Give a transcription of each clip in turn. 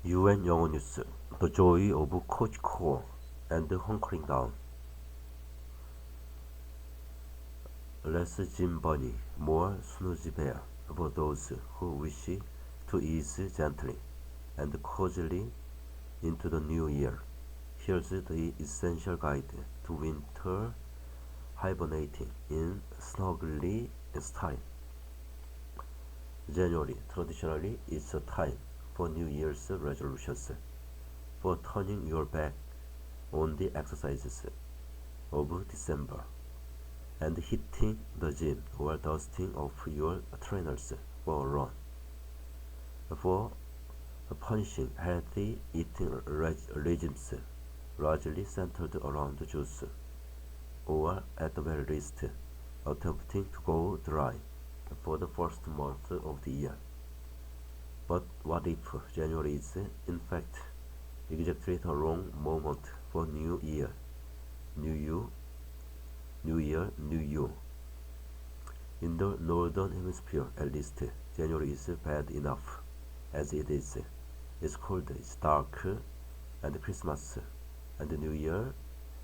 UN 영어뉴스 The Joy of cosycore and hunkering down. Less Jim Bunny, more snoozy bear for those who wish to ease gently and cozily into the new year. Here's the essential guide to winter hibernating in snuggly style. January traditionally is a time for New Year's resolutions, for turning your back on the exercises of December and hitting the gym or dusting off your trainers for a run, for punishing healthy eating regimes largely centered around juice, or at the very least attempting to go dry for the first month of the year. But what if January is, in fact, exactly the wrong moment for New Year? New You. In the Northern Hemisphere, at least, January is bad enough as it is. It's cold, it's dark, and Christmas and the New Year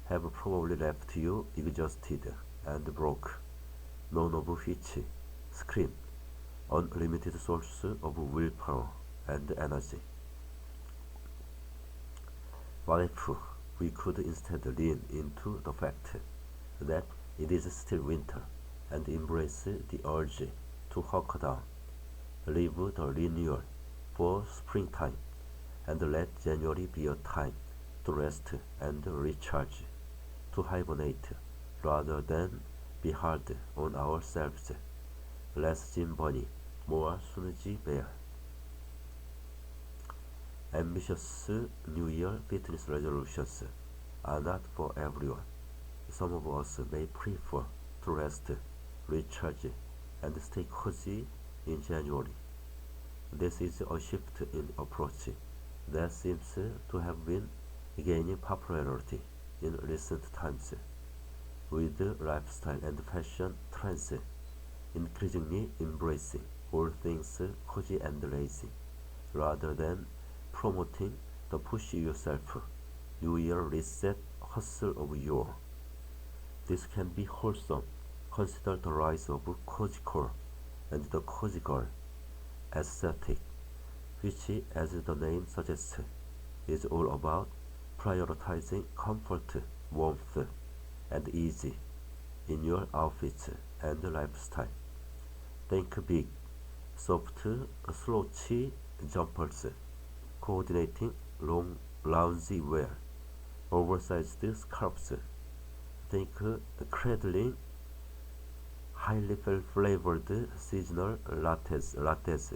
have probably left you exhausted and broke, none of which scream unlimited source of willpower and energy. What if we could instead lean into the fact that it is still winter and embrace the urge to hunker down, leave the renewal for springtime, and let January be a time to rest and recharge, to hibernate rather than be hard on ourselves. Less Jim Bunny, more snoozy bear. Ambitious New Year fitness resolutions are not for everyone. Some of us may prefer to rest, recharge, and stay cozy in January. This is a shift in approach that seems to have been gaining popularity in recent times, with lifestyle and fashion trends increasingly embracing all things cozy and lazy, rather than promoting the push yourself, New Year reset hustle of yore. This can be wholesome. Consider the rise of cosycore and the cozy girl aesthetic, which, as the name suggests, is all about prioritizing comfort, warmth, and ease in your outfits and lifestyle. Think big, soft, slouchy jumpers, coordinating long loungy wear, oversized scarves. Think cradling highly flavored seasonal lattes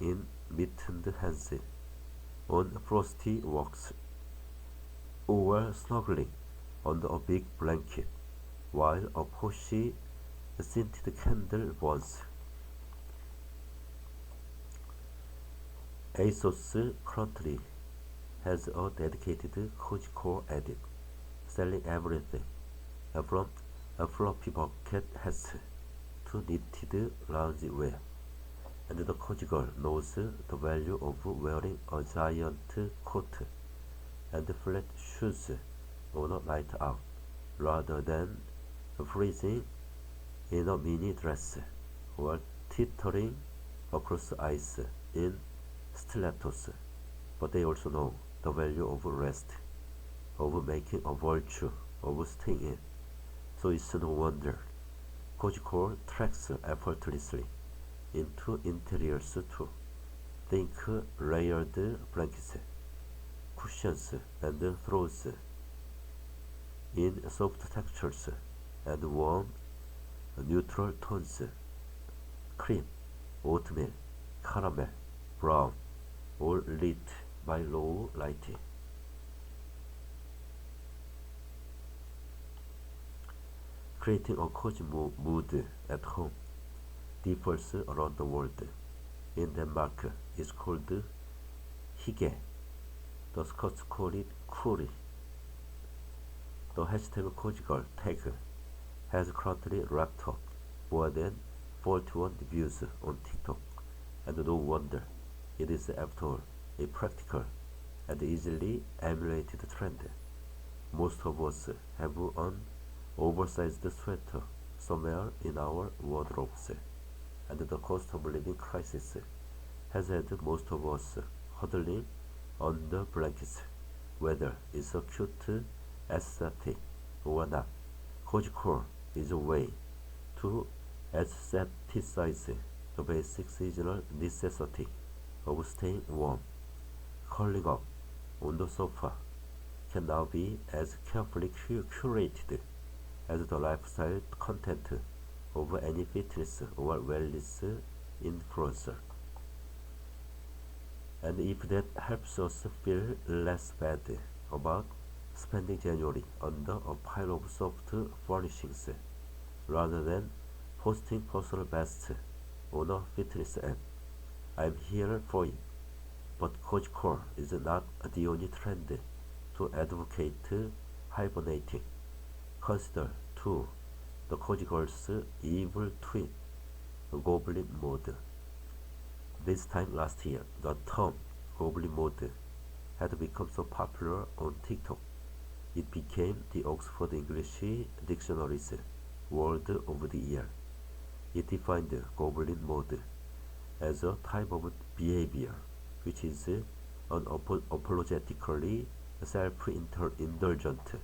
in mittened hands on frosty walks, or snuggling under a big blanket while a poshy scented candle burns. ASOS currently has a dedicated cosycore edit, selling everything from floppy bucket hats to knitted loungewear, and the cozy girl knows the value of wearing a giant coat and flat shoes on a night out, rather than freezing in a mini dress or teetering across ice in stilettos. But they also know the value of rest, of making a virtue of staying in. So it's no wonder cosycore tracks effortlessly into interiors too. Think layered blankets, cushions, and throws in soft textures and warm, neutral tones: cream, oatmeal, caramel, brown, all lit by low lighting. Creating a cozy mood at home differs around the world. In Denmark, it's called hygge. The Scots call it kuri. The hashtag cosycore tag has currently racked up more than 41 views on TikTok, and no wonder. It is, after all, a practical and easily emulated trend. Most of us have an oversized sweater somewhere in our wardrobes, and the cost of living crisis has had most of us huddling under blankets. Whether it's a cute aesthetic or not, cosycore is a way to aesthetize the basic seasonal necessity of staying warm. Curling up on the sofa can now be as carefully curated as the lifestyle content of any fitness or wellness influencer. And if that helps us feel less bad about spending January under a pile of soft furnishings rather than posting personal bests on a fitness app, I'm here for it. But cosycore is not the only trend to advocate hibernating. Consider, too, the cozy girl's evil twin, goblin mode. This time last year, the term goblin mode had become so popular on TikTok, it became the Oxford English Dictionary's Word of the Year. It defined goblin mode as a type of behavior which is unapologetically self-indulgent,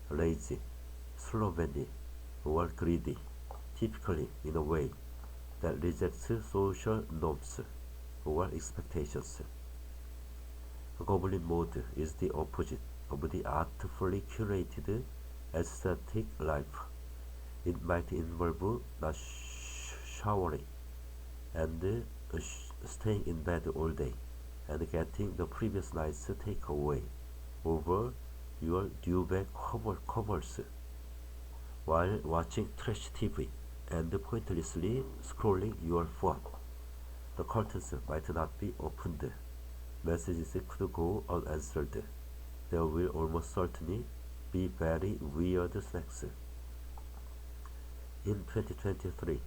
lazy, slovenly, or greedy, typically in a way that rejects social norms or expectations. Goblin mode is the opposite of the artfully curated aesthetic life. It might involve not showering and staying in bed all day and getting the previous night's takeaway over your duvet covers while watching trash TV and pointlessly scrolling your phone. The curtains might not be opened. Messages could go unanswered. There will almost certainly be very weird snacks. In 2023,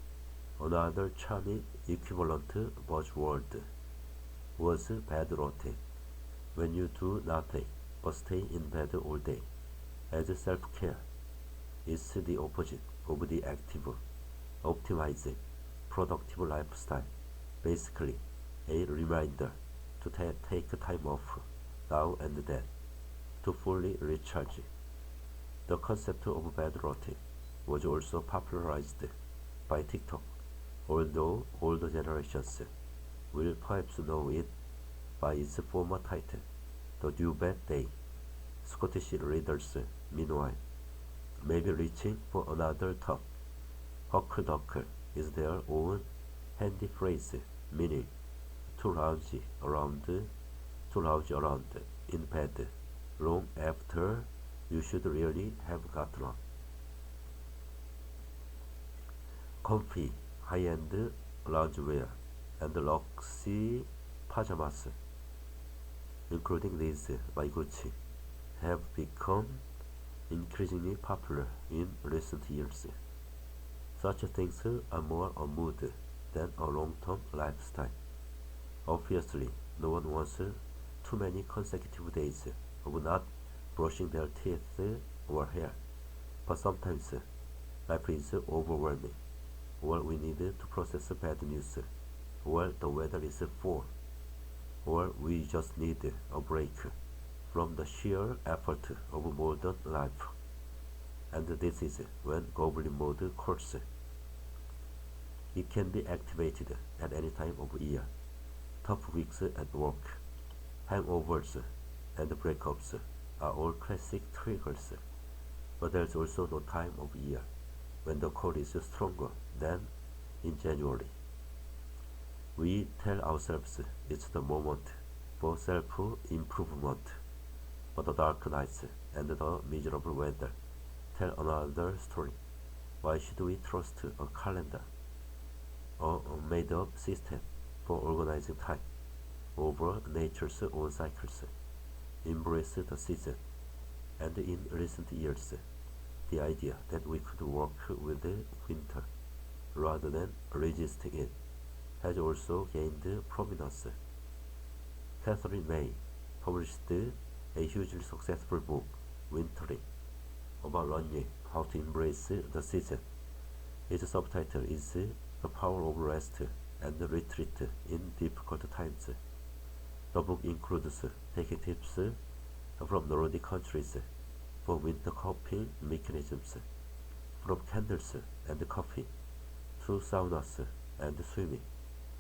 another charming equivalent buzzword was bed rotting, when you do nothing but stay in bed all day. As self-care is the opposite of the active, optimizing, productive lifestyle, basically a reminder to take time off now and then to fully recharge. The concept of bed rotting was also popularized by TikTok, although older generations will perhaps know it by its former title, The Duvet Day. Scottish readers, meanwhile, may be reaching for another term. Huckle-duckle is their own handy phrase meaning to lounge around in bed long after you should really have gotten up. Comfy, high-end loungewear and luxury pajamas, including these by Gucci, have become increasingly popular in recent years. Such things are more a mood than a long-term lifestyle. Obviously, no one wants too many consecutive days of not brushing their teeth or hair, but sometimes life is overwhelming, or we need to process bad news, or the weather is full, or we just need a break from the sheer effort of modern life. And this is when goblin mode calls. It can be activated at any time of year. Tough weeks at work, hangovers, and breakups are all classic triggers. But there's also no time of year when the cold is stronger than in January. We tell ourselves it's the moment for self-improvement, but the dark nights and the miserable weather tell another story. Why should we trust a calendar, a made-up system for organizing time, over nature's own cycles? Embrace the season. And in recent years, the idea that we could work with the winter rather than resisting it has also gained prominence. Catherine May published a hugely successful book, Wintering, about learning how to embrace the season. Its subtitle is The Power of Rest and Retreat in Difficult Times. The book includes taking tips from Nordic countries for winter coping mechanisms, from candles and coffee to saunas and swimming.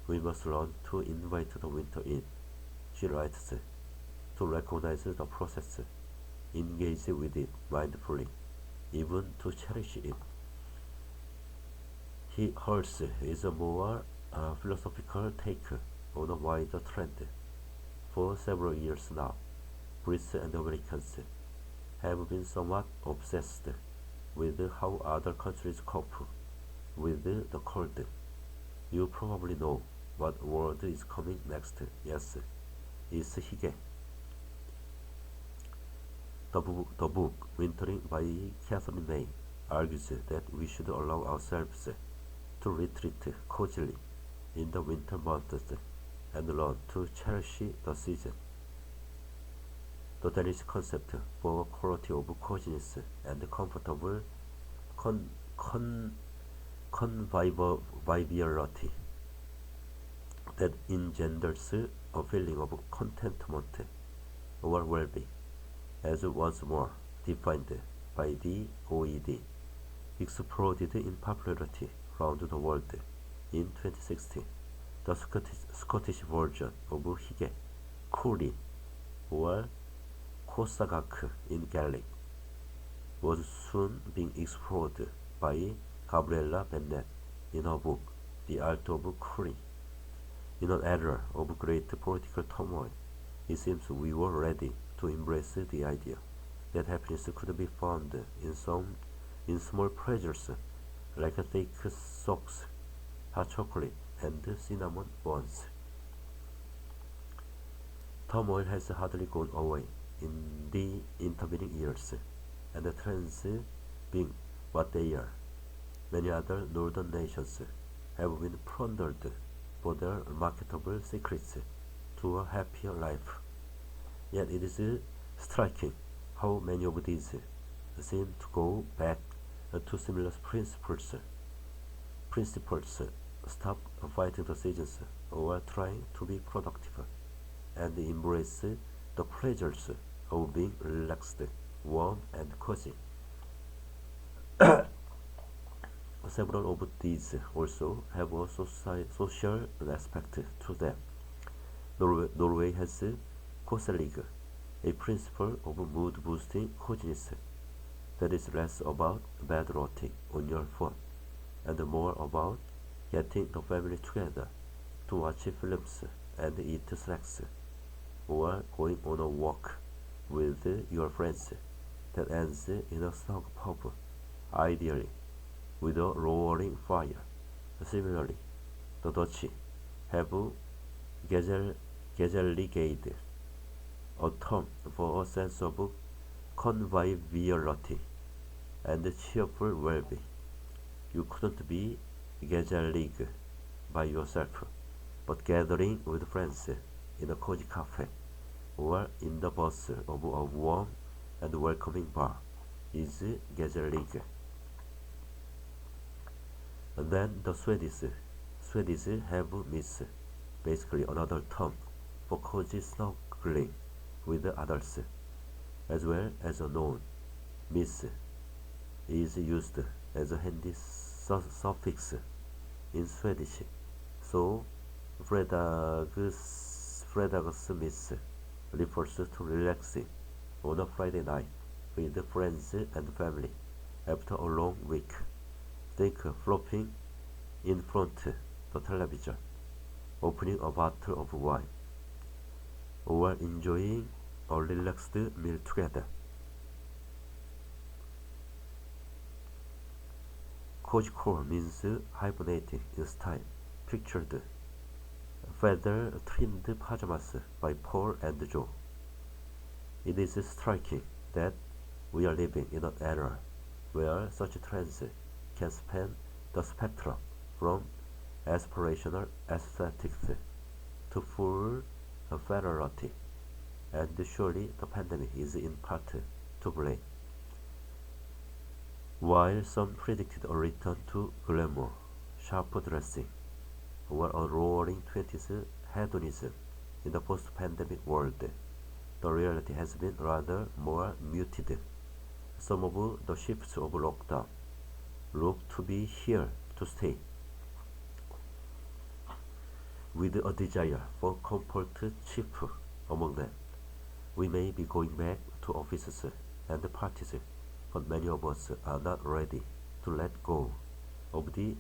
We must learn to invite the winter in, she writes, to recognize the process, engage with it mindfully, even to cherish it. Hers is a more philosophical take on a wider trend. For several years now, Brits and Americans have been somewhat obsessed with how other countries cope with the cold. You probably know what word is coming next. Yes, it's hige. The book Wintering by Catherine May argues that we should allow ourselves to retreat cozily in the winter months and learn to cherish the season. The Danish concept for quality of coziness and comfortable conviviality that engenders a feeling of contentment or well-being, as once more defined by the OECD, exploded in popularity around the world in 2016. The Scottish version of hige, curry, or cosycore in Gaelic, was soon being explored by Gabriella Bennett in her book The Art of Currying. In an era of great political turmoil, it seems we were ready to embrace the idea that happiness could be found in small pleasures like thick socks, hot chocolate, and cinnamon buns. Turmoil has hardly gone away in the intervening years, and the trends being what they are. Many other northern nations have been plundered for their marketable secrets to a happier life. Yet it is striking how many of these seem to go back to similar principles. Stop fighting the seasons or trying to be productive, and embrace the pleasures of being relaxed, warm, and cozy. Several of these also have a social aspect to them. Norway has cosycore, a principle of mood-boosting coziness that is less about bed rotting on your phone and more about getting the family together to watch films and eat snacks, or going on a walk with your friends that ends in a snug pub, ideally with a roaring fire. Similarly, the Dutch have gezelligheid, a term for a sense of conviviality and cheerful well-being. You couldn't be gezellig by yourself, but gathering with friends in a cozy cafe or in the buzz of a warm and welcoming bar is gezellig. And then the Swedes have miss, basically another term for cozy snuggling with others, as well as a noun. Miss is used as a handy suffix in Swedish, so fredagsmiss refers to relaxing on a Friday night with friends and family after a long week. Think flopping in front the television, opening a bottle of wine, or enjoying a relaxed meal together. Cosycore means hibernating in style, pictured feather-trimmed pajamas by Paul and Joe. It is striking that we are living in an era where such trends can span the spectrum from aspirational aesthetics to full a fatality, and surely the pandemic is in part to blame. While some predicted a return to glamour, sharp dressing, or a roaring 20s hedonism in the post-pandemic world, the reality has been rather more muted. Some of the shifts of lockdown look to be here to stay, with a desire for comfort chief among them. We may be going back to offices and parties, but many of us are not ready to let go of the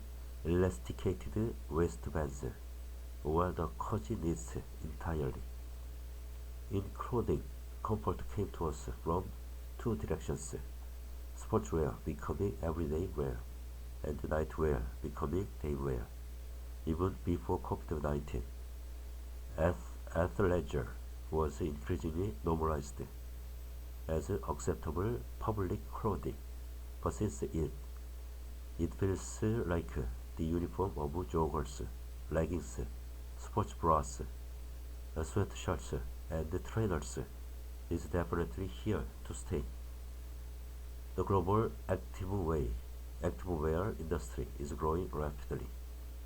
elasticated waistbands or the cozy knits entirely. In clothing, comfort came to us from two directions: sportswear becoming everyday wear, and nightwear becoming day wear. Even before COVID-19, athleisure was increasingly normalized as acceptable public clothing, but since it feels like the uniform of joggers, leggings, sports bras, sweatshirts, and trainers is definitely here to stay. The global activewear industry is growing rapidly,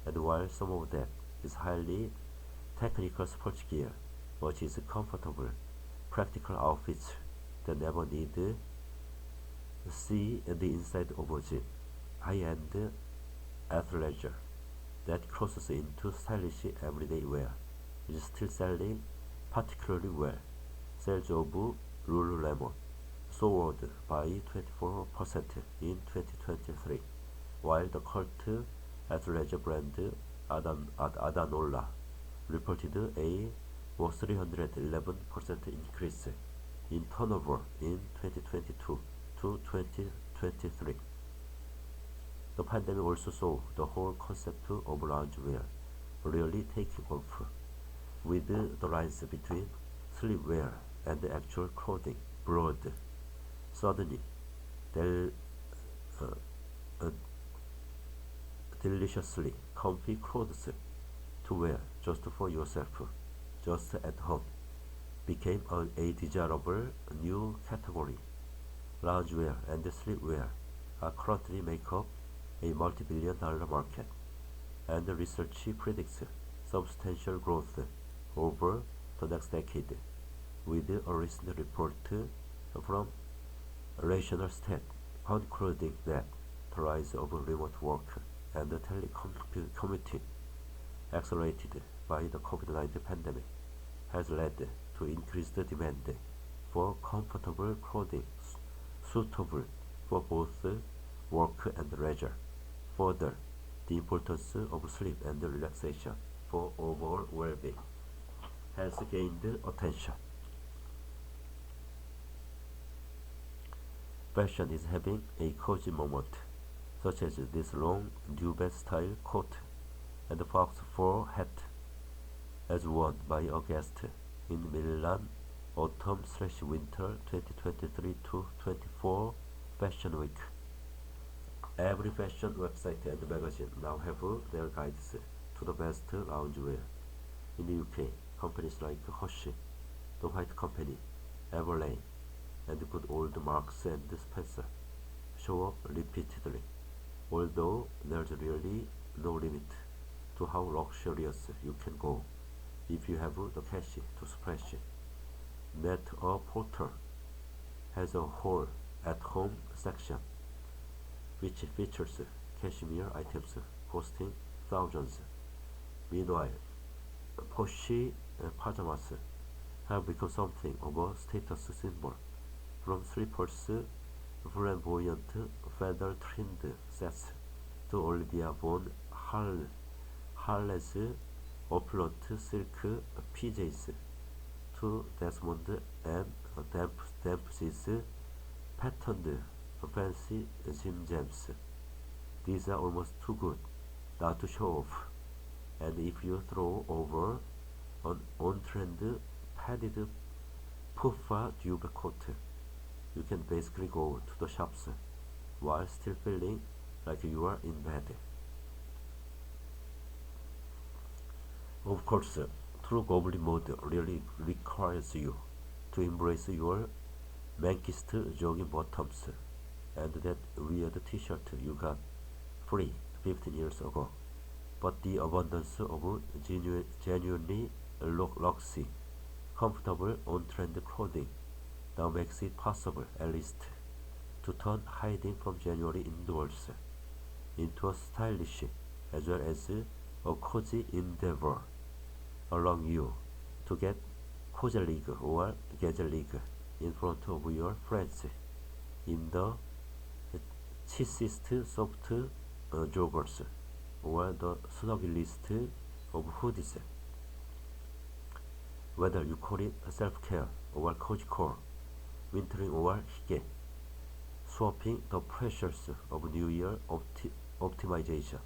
and while some of that is highly technical sports gear, much is comfortable, practical outfits that never need see the inside of a gym. High-end athleisure that crosses into stylish everyday wear is still selling particularly well. Sales of Lululemon soared by 24% in 2023, while the cult athleisure brand Adanola reported a 311% increase in turnover in 2022 to 2023. The pandemic also saw the whole concept of loungewear really taking off, with the lines between sleepwear and actual clothing blurred. Suddenly, deliciously comfy clothes to wear just for yourself, just at home, became a desirable new category. Loungewear and sleepwear are currently make up a multi-billion-dollar market, and research predicts substantial growth over the next decade, with a recent report from Rational Stat concluding that the rise of remote work and telecommuting, accelerated by the COVID-19 pandemic, has led to increased demand for comfortable clothing suitable for both work and leisure. Further, the importance of sleep and relaxation for overall well-being has gained attention. Fashion is having a cozy moment, such as this long duvet-style coat and fox fur hat, as worn by a guest in Milan Autumn/Winter 2023-24 Fashion Week. Every fashion website and magazine now have their guides to the best loungewear. In the UK, companies like Hershey, The White Company, Everlane, and good old Marks and Spencer show up repeatedly, although there's really no limit to how luxurious you can go if you have the cash to splash. Net-a-Porter has a whole at-home section which features cashmere items costing thousands. Meanwhile, poshy pajamas have become something of a status symbol, from slippers, flamboyant feather-trimmed sets, to Olivia von Harley's opulent silk PJs, to Desmond and Dempsey's patterned fancy gym gems. These are almost too good not to show off, and if you throw over an on-trend padded puffer duvet coat, you can basically go to the shops while still feeling like you are in bed. Of course, True goblin mode really requires you to embrace your mankist jogging bottoms and that weird t-shirt you got free 15 years ago. But the abundance of genuinely luxy, comfortable, on-trend clothing now makes it possible, at least, to turn hiding from January indoors into a stylish as well as a cozy endeavor, allowing you to get cozy league or gadget league in front of your friends in the cheesiest soft joggers or the snuggiest of hoodies. Whether you call it self-care or cosycore, wintering or hige, swapping the pressures of New Year optimization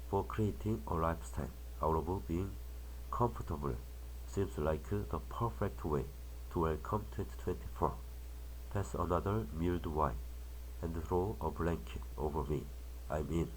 for creating a lifestyle out of being comfortable seems like the perfect way to welcome 2024. Pass another mulled wine and throw a blanket over me. I'm in.